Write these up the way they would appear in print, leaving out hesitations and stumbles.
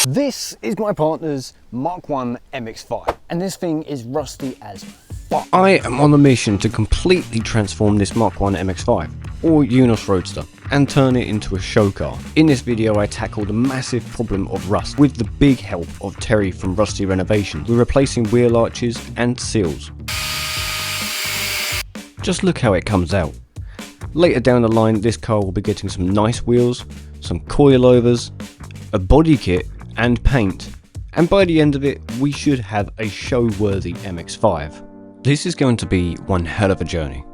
This is my partner's Mark 1 MX-5, and this thing is rusty as fuck. I am on a mission to completely transform this Mark 1 MX-5, or youuuuuuuuuu Roadster, and turn it into a show car. In this video I tackled the massive problem of rust with the big help of Terry from Rusty Renovations. We're replacing wheel arches and seals. Just look how it comes out. Later down the line this car will be getting some nice wheels, some coilovers, a body kit and paint, and by the end of it we should have a show-worthy MX-5. This is going to be one hell of a journey.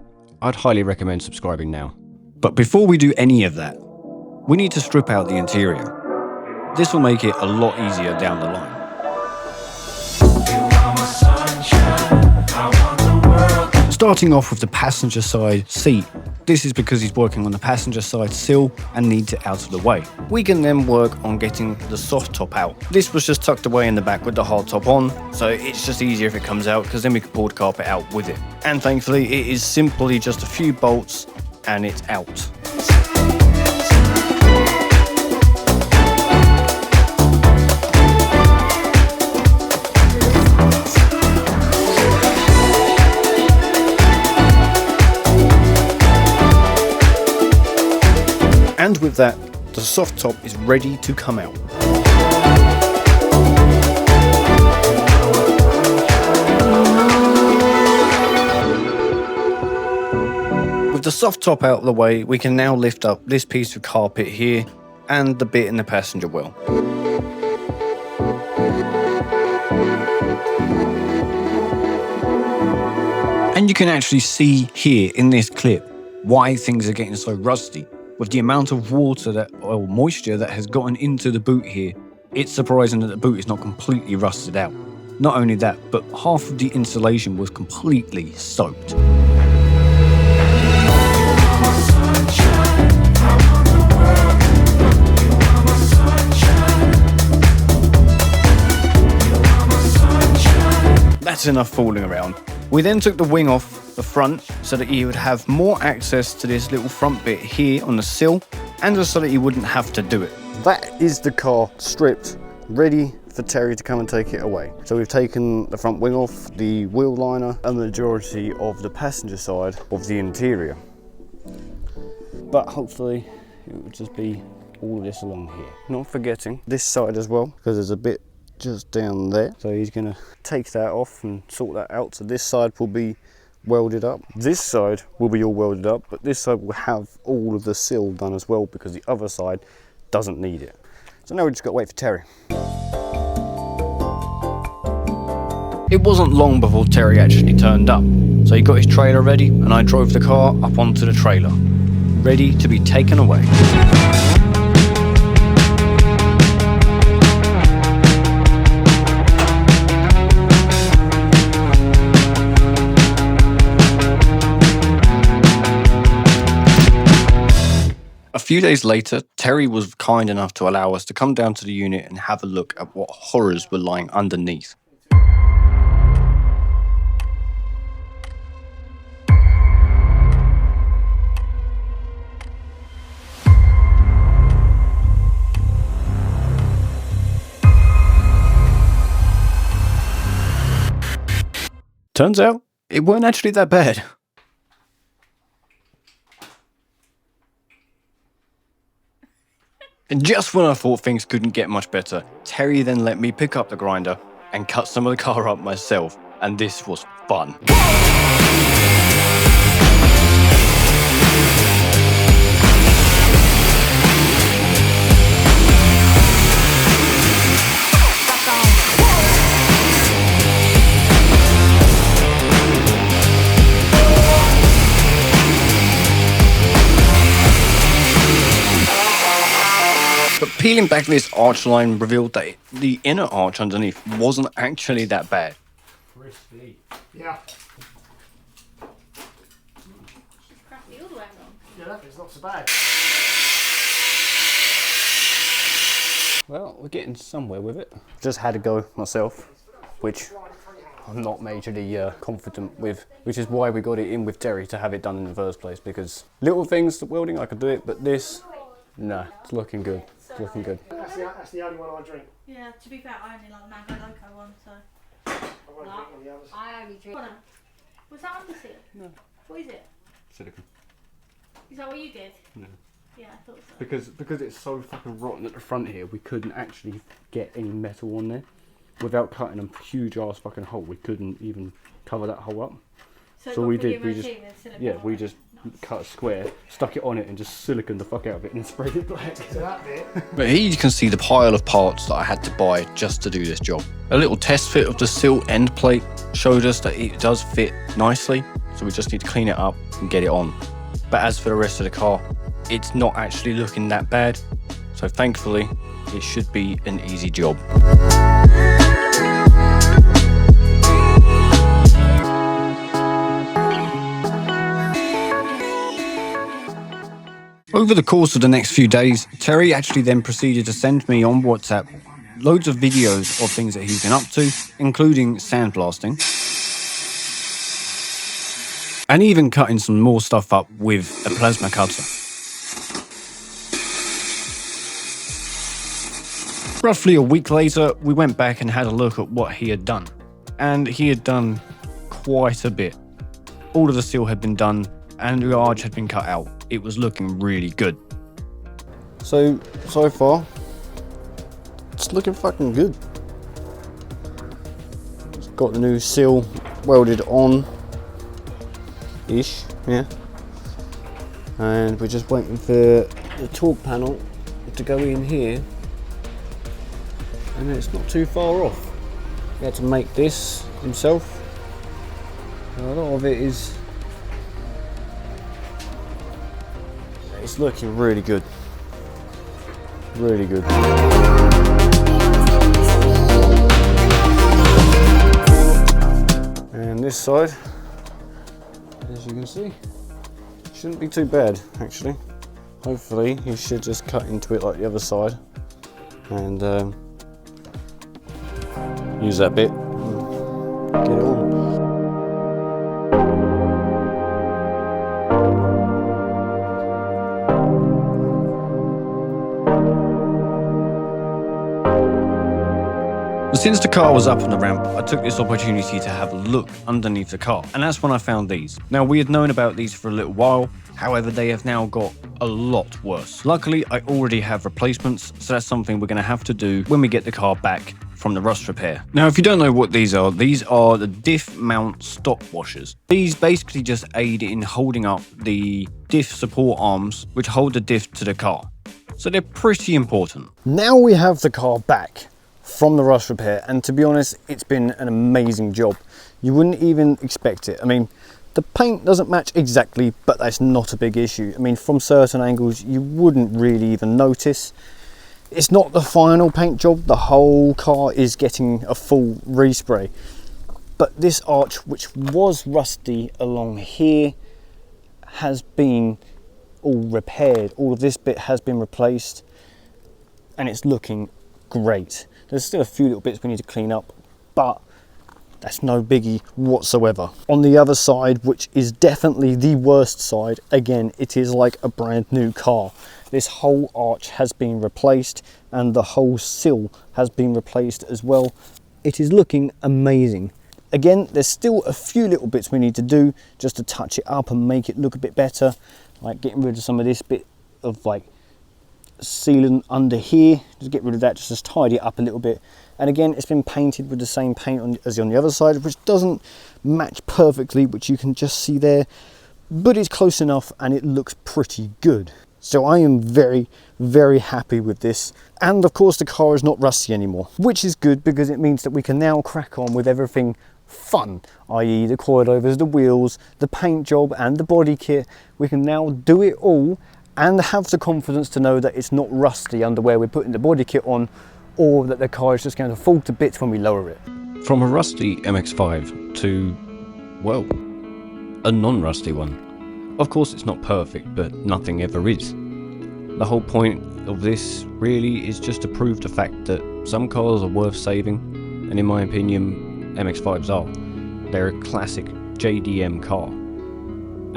I'd highly recommend subscribing now. But before we do any of that, we need to strip out the interior. This will make it a lot easier down the line. Starting off with the passenger side seat. This is because he's working on the passenger side sill and needs it out of the way. We can then work on getting the soft top out. This was just tucked away in the back with the hard top on, so it's just easier if it comes out because then we can pull the carpet out with it. And thankfully it is simply just a few bolts and it's out. And with that, the soft top is ready to come out. With the soft top out of the way, we can now lift up this piece of carpet here and the bit in the passenger well. And you can actually see here in this clip why things are getting so rusty. With the amount of water or moisture that has gotten into the boot here, it's surprising that the boot is not completely rusted out. Not only that, but half of the insulation was completely soaked. That's enough fooling around. We then took the wing off the front so that he would have more access to this little front bit here on the sill, and just so that he wouldn't have to do it. That is the car stripped, ready for Terry to come and take it away. So we've taken the front wing off, the wheel liner, and the majority of the passenger side of the interior. But hopefully it will just be all of this along here. Not forgetting this side as well, because there's a bit just down there. So he's gonna take that off and sort that out. So this side will be welded up. This side will be all welded up, but this side will have all of the sill done as well because the other side doesn't need it. So now we just got to wait for Terry. It wasn't long before Terry actually turned up. So he got his trailer ready and I drove the car up onto the trailer, ready to be taken away. A few days later, Terry was kind enough to allow us to come down to the unit and have a look at what horrors were lying underneath. Turns out, it weren't actually that bad. And just when I thought things couldn't get much better, Terry then let me pick up the grinder and cut some of the car up myself, and this was fun. But peeling back this arch line revealed that the inner arch underneath wasn't actually that bad. Crispy. Yeah. Crappy all the way along. Yeah, it's not so bad. Well, we're getting somewhere with it. Just had a go myself, which I'm not majorly confident with, which is why we got it in with Terry to have it done in the first place, because little things, welding, I could do it, but this, nah, it's looking good. It's looking good. That's the only one I drink. Yeah, to be fair, I only like the Mango Loco one, so. I won't drink on the others. I only drink. Was that on the seal? No. What is it? Silicone. Is that what you did? No. Yeah, I thought so. Because it's so fucking rotten at the front here, we couldn't actually get any metal on there. Without cutting a huge ass fucking hole, we couldn't even cover that hole up. So we did, we just cut a square, stuck it on it and just siliconed the fuck out of it and sprayed it black. So that bit. But here you can see the pile of parts that I had to buy just to do this job. A little test fit of the sill end plate showed us that it does fit nicely, so we just need to clean it up and get it on. But as for the rest of the car, it's not actually looking that bad, so thankfully it should be an easy job. Over the course of the next few days, Terry actually then proceeded to send me on WhatsApp loads of videos of things that he's been up to, including sandblasting, and even cutting some more stuff up with a plasma cutter. Roughly a week later, we went back and had a look at what he had done, and he had done quite a bit. All of the seal had been done, and the arch had been cut out. It was looking really good. So far, it's looking fucking good. It's got the new seal welded on-ish, yeah. And we're just waiting for the torque panel to go in here. And it's not too far off. He had to make this himself. A lot of it is... It's looking really good. Really good. And this side, as you can see, shouldn't be too bad actually. Hopefully you should just cut into it like the other side and use that bit and get it on. Since the car was up on the ramp, I took this opportunity to have a look underneath the car, and that's when I found these. Now, we had known about these for a little while, however they have now got a lot worse. Luckily, I already have replacements, so that's something we're going to have to do when we get the car back from the rust repair. Now, if you don't know what these are the diff mount stop washers. These basically just aid in holding up the diff support arms, which hold the diff to the car. So they're pretty important. Now we have the car back from the rust repair, and to be honest, it's been an amazing job. You wouldn't even expect it. I mean, the paint doesn't match exactly, but that's not a big issue. I mean, from certain angles, you wouldn't really even notice. It's not the final paint job. The whole car is getting a full respray. But this arch, which was rusty along here, has been all repaired. All of this bit has been replaced, and it's looking great. There's still a few little bits we need to clean up, but that's no biggie whatsoever. On the other side, which is definitely the worst side, again, it is like a brand new car. This whole arch has been replaced and the whole sill has been replaced as well. It is looking amazing. Again, there's still a few little bits we need to do just to touch it up and make it look a bit better, like getting rid of some of this bit of like sealant under here. Just get rid of that, just tidy it up a little bit. And again, it's been painted with the same paint as on the other side, which doesn't match perfectly, which you can just see there, but it's close enough and it looks pretty good. So I am very, very happy with this. And of course the car is not rusty anymore, which is good because it means that we can now crack on with everything fun, i.e. the coilovers, the wheels, the paint job and the body kit. We can now do it all and have the confidence to know that it's not rusty under where we're putting the body kit on, or that the car is just going to fall to bits when we lower it. From a rusty MX-5 to, well, a non-rusty one. Of course it's not perfect, but nothing ever is. The whole point of this really is just to prove the fact that some cars are worth saving, and in my opinion, MX-5s are. They're a classic JDM car,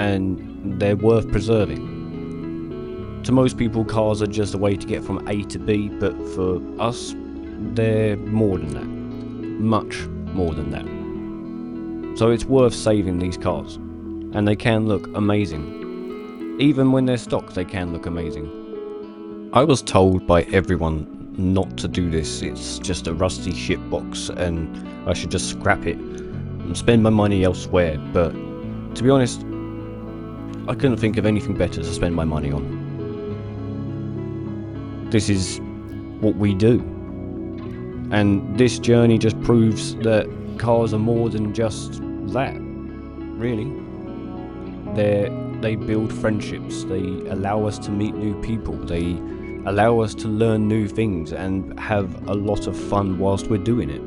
and they're worth preserving. To most people, cars are just a way to get from A to B, but for us, they're more than that. Much more than that. So it's worth saving these cars, and they can look amazing. Even when they're stock, they can look amazing. I was told by everyone not to do this. It's just a rusty shitbox and I should just scrap it and spend my money elsewhere, but to be honest, I couldn't think of anything better to spend my money on. This is what we do, and this journey just proves that cars are more than just that, really. They build friendships, they allow us to meet new people, they allow us to learn new things and have a lot of fun whilst we're doing it.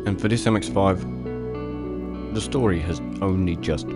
And for this MX-5, the story has only just